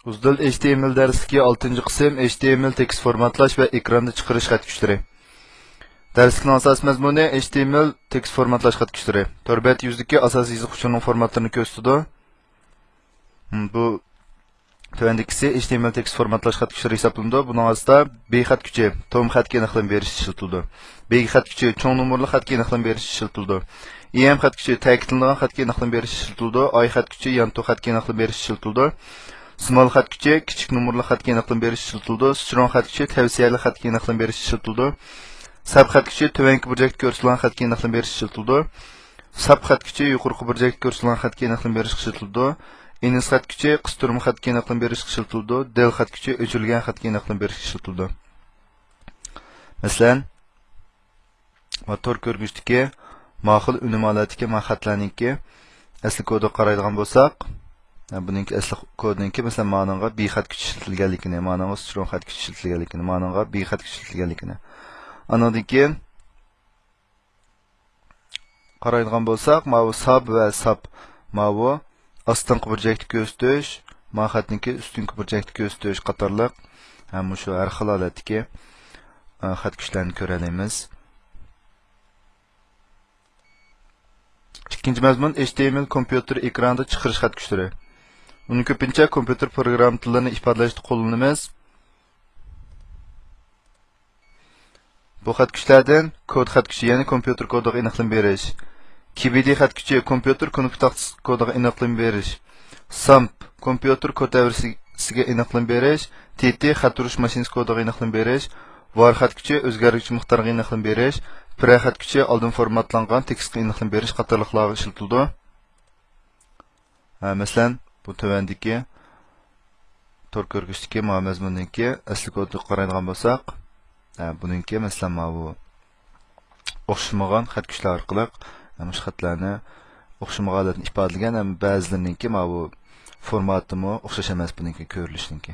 Uzdil HTML darsligi 6-cı qism HTML tekst formatlash va ekranda chiqarish xat kuchlari. Darslikning asosiy mazmuni HTML tekst formatlash xat kuchlari. To'rbet yuzdagi asosiy yozuv uchun formatlarini ko'rsatadi. Bu tövəndikisi HTML tekst formatlash xat kuchlari hisoblanadi. Buning asosida B xat kuchi tom xatga aniqlab berish ishlatiladi. B xat kuchi cho'ng nomerli xatga aniqlab berish ishlatiladi. EM xat kuchi ta'kidlangan xatga aniqlab berish ishlatiladi. I xat kuchi yantoq xatga aniqlab berish ishlatiladi. Small xat kuchi kichik nomerli xatga aniqlab berish ishlatiladi. Strong xat kuchi tavsiyali xatga aniqlab berish ishlatiladi. Sub xat kuchi tövənki burchakda ko'rsatilgan xatga aniqlab berish ishlatiladi. Sub xat kuchi yuqorqi burchakda ko'rsatilgan xatga aniqlab berish ishlatiladi. Iniz xat kuchi qistirma xatga aniqlab berish ishlatiladi. Del xat kuchi o'chirilgan xatga aniqlab berish ishlatiladi. Masalan, motor ko'rgichdagi ma'qul unum holatdagi xatlarningki asli kodga qaraydigan bo'lsak, buningki asli kodningki masalan ma'noga B xat kuchi ishlatilganligini, ma'noga strong xat kuchi ishlatilganligini, ma'noga B xat kuchi ishlatilganligini. Andan keyin qaraydigan bo'lsak, ma'vu sub va sub ma'vu ostinqi burchakda ko'rsatish, xatningki ustunqi burchakda ko'rsatish qatorliq ham shu har xil holatdagi xat kuchlarini ko'ramiz. İkinci mazmun HTML kompüter ekranda chiqarish xat kuchlari. Uni ko'pincha kompüter program tillarini ifodalashda qo'llanamiz. Bu xat kuchlardan kod xat kuchi, ya'ni kompüter kodiga aniqlik berish. KBD xat kuchi kompüter konfiguratsiya kodiga aniqlik berish. SAMP kompüter kod davrasiga aniqlik berish. TT xat urish mashinasi kodiga aniqlik berish. Var xat kuchi o'zgaruvchi miqdorga aniqlik berish. Pre xat kuchi oldin formatlangan tekstga aniqlik berish qatorliqlarga ishlatiladi. Masalan, bu tövəndiki tor ko'rgichdagi mazmunningki asli kodni qaraydigan bo'lsak, buningki masalan bu o'xshamagan xat kuchlar orqali shu xatlarni o'xshamaganligini ifodalagan, ham ba'zilarininki bu formatimi o'xshash emas buningki ko'rilishningki.